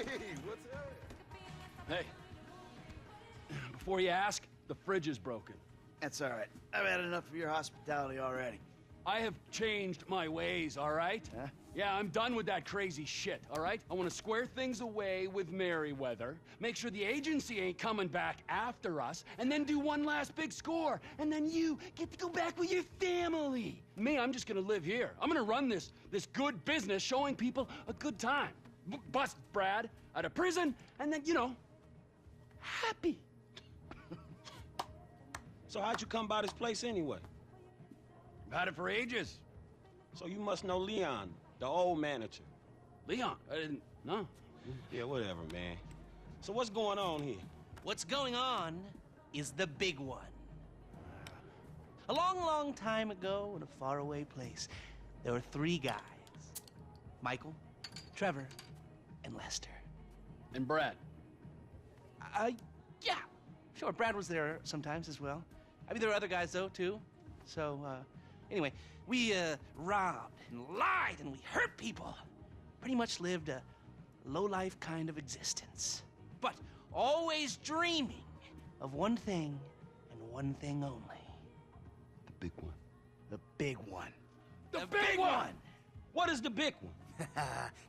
Gee, what's up? Hey, before you ask, the fridge is broken. That's all right. I've had enough of your hospitality already. I have changed my ways, all right? Huh? Yeah, I'm done with that crazy shit, all right? I want to square things away with Merryweather, make sure the agency ain't coming back after us, and then do one last big score, and then you get to go back with your family. Me, I'm just gonna live here. I'm gonna run this good business showing people a good time. Bust Brad out of prison, and then, you know, happy. So how'd you come by this place anyway? I've had it for ages. So you must know Leon, the old manager. Leon, I didn't know. Yeah, whatever, man. So what's going on here? What's going on is the big one. A long, long time ago in a faraway place, there were 3 guys. Michael, Trevor, and Lester. And Brad. Yeah, sure, Brad was there sometimes as well. I mean, there were other guys, though, too. So, anyway, we, robbed and lied and we hurt people. Pretty much lived a low-life kind of existence. But always dreaming of one thing and one thing only. The big one. The big one. The big one! What is the big one?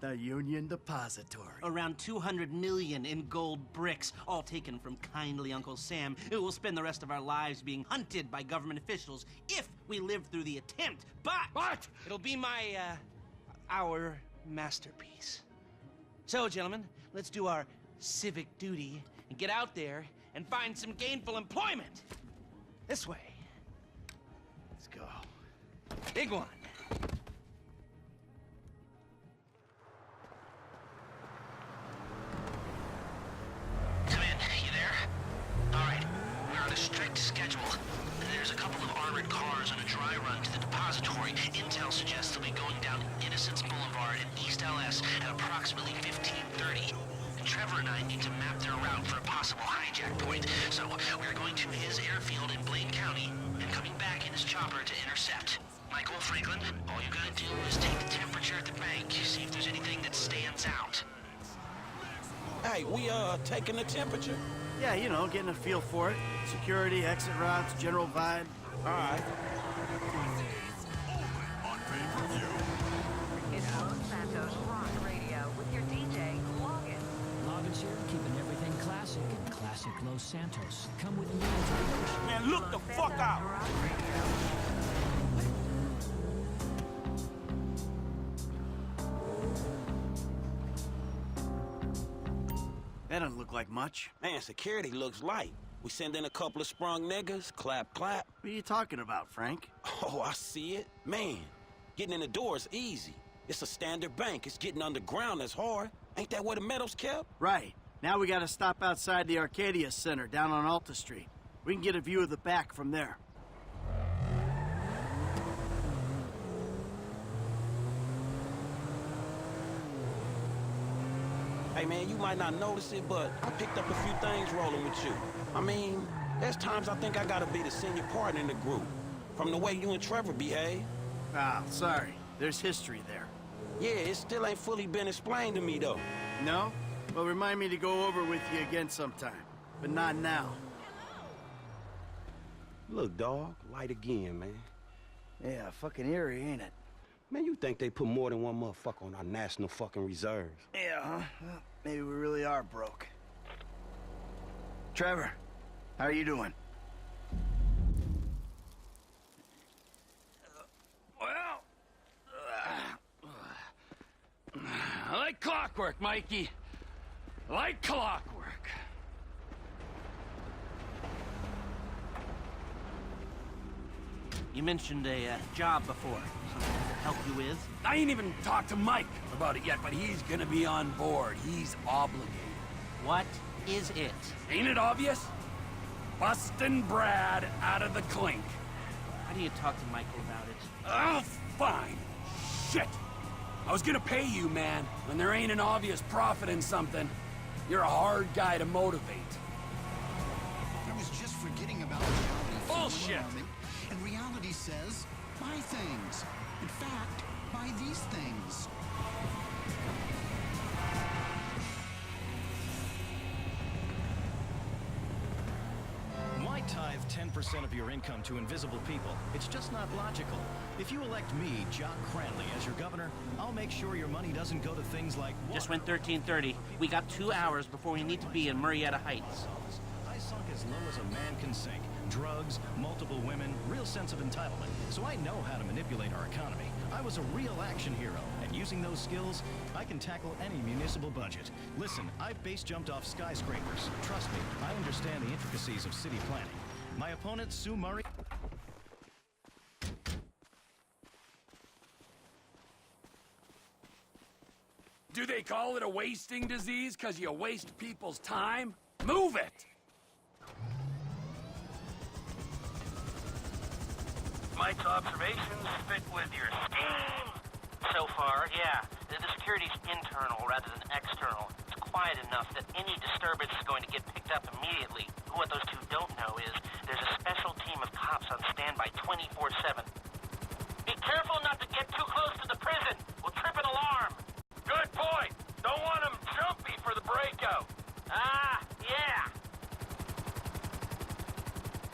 The Union Depository. Around 200 million in gold bricks, all taken from kindly Uncle Sam, who will spend the rest of our lives being hunted by government officials if we live through the attempt. But it'll be our masterpiece. So, gentlemen, let's do our civic duty and get out there and find some gainful employment. This way. Let's go. Big one. Strict schedule. There's a couple of armored cars on a dry run to the depository. Intel suggests they'll be going down Innocence Boulevard in East LS at approximately 15:30. Trevor and I need to map their route for a possible hijack point, so we're going to his airfield in Blaine County and coming back in his chopper to intercept. Michael, Franklin, all you gotta do is take the temperature at the bank, see if there's anything that stands out. Hey, we, taking the temperature? Yeah, you know, getting a feel for it. Security, exit routes, general vibe. All right. It's Los Santos Rock Radio with your DJ, Logan. Logan's here, keeping everything classic in classic Los Santos. Come with me into the ocean. Man, look the fuck out! That doesn't look like much. Man, security looks light. We send in a couple of sprung niggas, clap, clap. What are you talking about, Frank? Oh, I see it. Man, getting in the door is easy. It's a standard bank. It's getting underground that's hard. Ain't that where the metal's kept? Right. Now we gotta stop outside the Arcadia Center down on Alta Street. We can get a view of the back from there. Hey, man, you might not notice it, but I picked up a few things rolling with you. I mean, there's times I think I gotta be the senior partner in the group. From the way you and Trevor behave. Ah, sorry. There's history there. Yeah, it still ain't fully been explained to me, though. No? Well, remind me to go over with you again sometime. But not now. Look, dog, light again, man. Yeah, fucking eerie, ain't it? Man, you think they put more than one motherfucker on our national fucking reserves? Yeah, huh? Well, maybe we really are broke. Trevor, how are you doing? I like clockwork, Mikey. I like clockwork. You mentioned a job before. Something I could help you with? I ain't even talked to Mike about it yet, but he's gonna be on board. He's obligated. What is it? Ain't it obvious? Bustin' Brad out of the clink. How do you talk to Michael about it? Oh, fine. Shit. I was gonna pay you, man, when there ain't an obvious profit in something. You're a hard guy to motivate. I was just forgetting about reality. Bullshit. Alarming, and reality says, buy things. In fact, buy these things. 1% of your income to invisible people. It's just not logical. If you elect me, Jock Cranley, as your governor, I'll make sure your money doesn't go to things like water. Just went 13:30. We got 2 hours before we need to be in Marietta Heights. I sunk as low as a man can sink. Drugs, multiple women, real sense of entitlement. So I know how to manipulate our economy. I was a real action hero, and using those skills, I can tackle any municipal budget. Listen, I've base jumped off skyscrapers. Trust me, I understand the intricacies of city planning. My opponent, Sue Murray... Do they call it a wasting disease because you waste people's time? Move it! Mike's observations fit with your scheme? So far, yeah. The security's internal rather than external. It's quiet enough that any disturbance is going to get picked up immediately. What those two don't know is there's a special team of cops on standby 24/7. Be careful not to get too close to the prison. We'll trip an alarm. Good point! Don't want them jumpy for the breakout. Ah, yeah.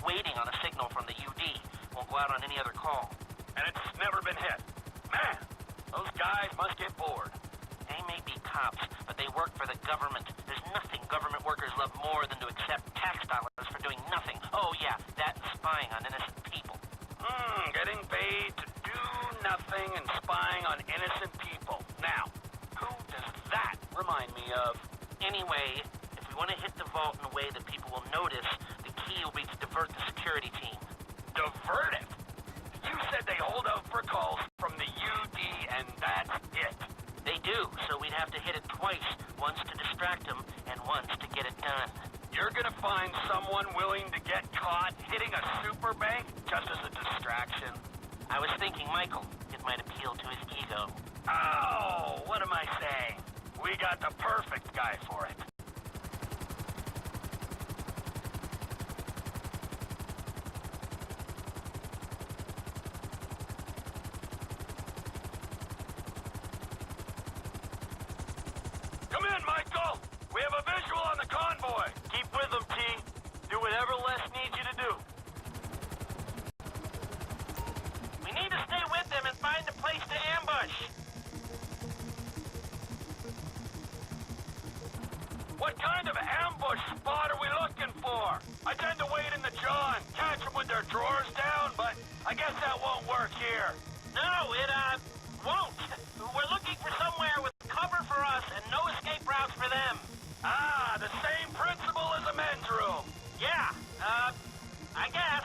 Waiting on a signal from the UD. Won't go out on any other call. And it's never been hit. Man, those guys must get bored. They may be cops, but they work for the government. There's nothing government workers love more than to accept tax dollars for doing nothing. Oh yeah, that and spying on innocent people. Getting paid to do nothing and spying on innocent people. Now, who does that remind me of? Anyway, if we want to hit the vault in a way that people will notice, the key will be to divert the security team. Divert it? You said they hold out for calls from the UD and that's it. They do, so we'd have to hit it twice. Once to distract them, and once to get it done. You're gonna find someone willing to get caught hitting a super bank just as a distraction? I was thinking Michael. It might appeal to his ego. Oh, what am I saying? We got the perfect guy for it. Come in, Michael! We have a visual on the convoy! Keep with them, T. Do whatever Les needs you to do. We need to stay with them and find a place to ambush. What kind of ambush spot are we looking for? I tend to wait in the jaw and catch them with their drawers down, but I guess that won't work here. No, it, won't. We're looking for somewhere with cover for us and no escape routes for them. Ah, the same principle as a men's room. Yeah, I guess.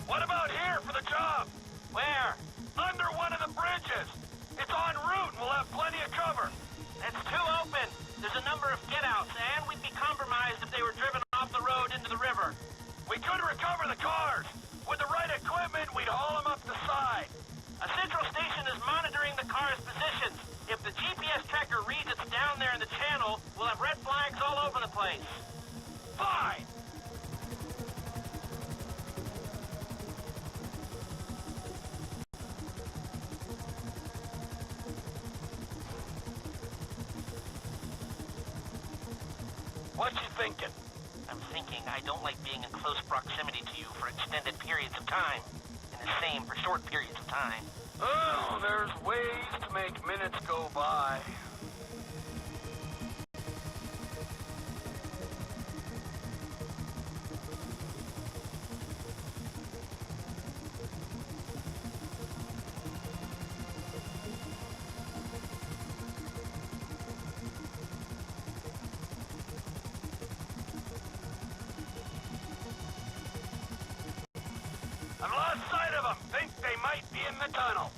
What about here for the job? Where? Under one of the bridges. It's en route and we'll have plenty of cover. It's too open. There's a number of get-outs, and we'd be compromised if they were driven off the road into the river. We could recover the cars. With the right equipment, we'd haul them up the side. A central station is monitoring the car's positions. If the GPS tracker reads it's down there in the channel, we'll have red flags all over the place. Fine. What you thinking? I'm thinking I don't like being in close proximity to you for extended periods of time. And the same for short periods of time. Oh, there's ways to make minutes go by. I've lost sight of them. Think they might be in the tunnel.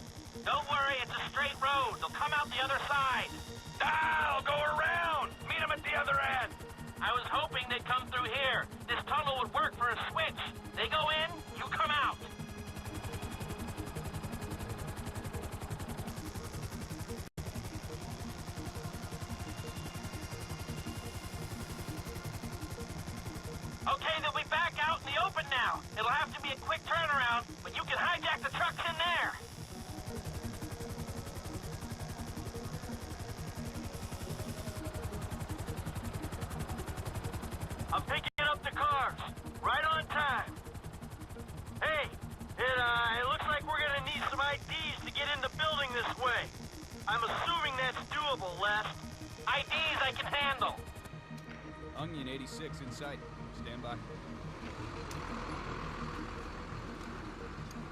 Don't worry, it's a straight road. They'll come out the other side. I'll go around. Meet them at the other end. I was hoping they'd come through here. This tunnel would work for a switch. They go in, you come out. Okay, they'll be back out in the open now. It'll have to be a quick turnaround, but you can hijack the trucks in there. I'm picking up the cars. Right on time. Hey, it looks like we're gonna need some IDs to get in the building this way. I'm assuming that's doable, Les. IDs I can handle. Onion 86 in sight. Stand by.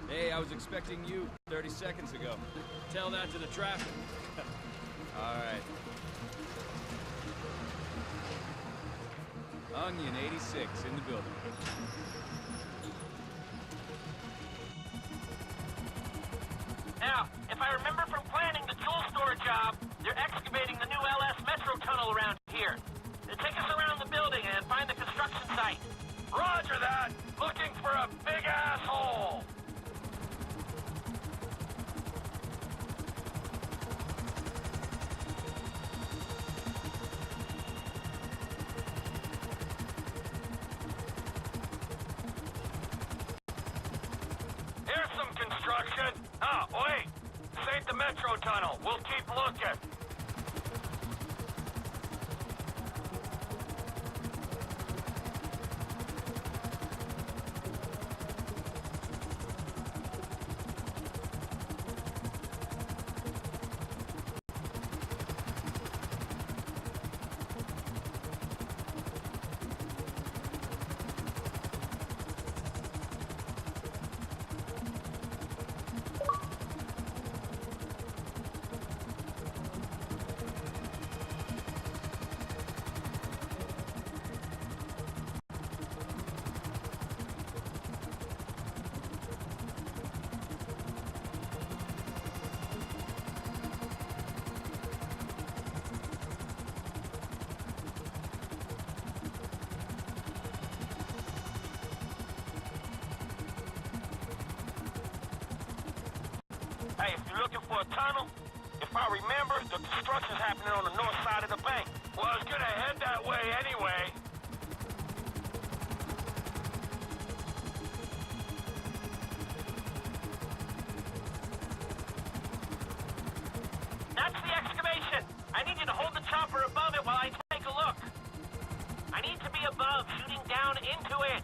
Hey, I was expecting you 30 seconds ago. Tell that to the traffic. All right. Onion 86 in the building. Now, if I remember from planning the tool store job, they're excavating the new LS Metro tunnel around here. Take us around the building and find the construction site. Roger that! Looking for a big asshole! Here's some construction. Oh, wait! This ain't the Metro tunnel. We'll keep looking. Hey, if you're looking for a tunnel, if I remember, the construction's happening on the north side of the bank. Well, I was gonna head that way anyway. That's the excavation. I need you to hold the chopper above it while I take a look. I need to be above, shooting down into it.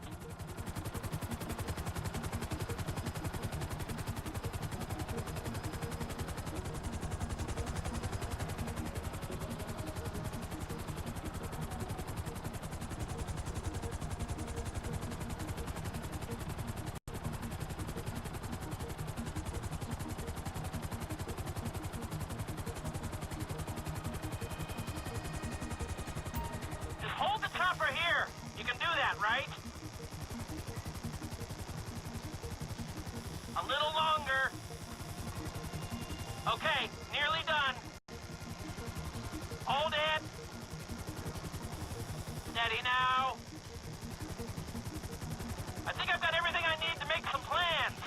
Here, you can do that, right? A little longer. Okay, nearly done. Hold it. Steady now. I think I've got everything I need to make some plans.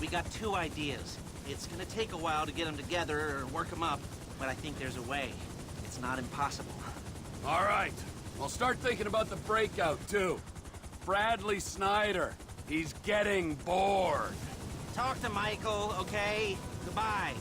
We got two ideas. It's gonna take a while to get them together or work them up, but I think there's a way. It's not impossible. All right. I'll start thinking about the breakout, too. Bradley Snyder. He's getting bored. Talk to Michael, okay? Goodbye.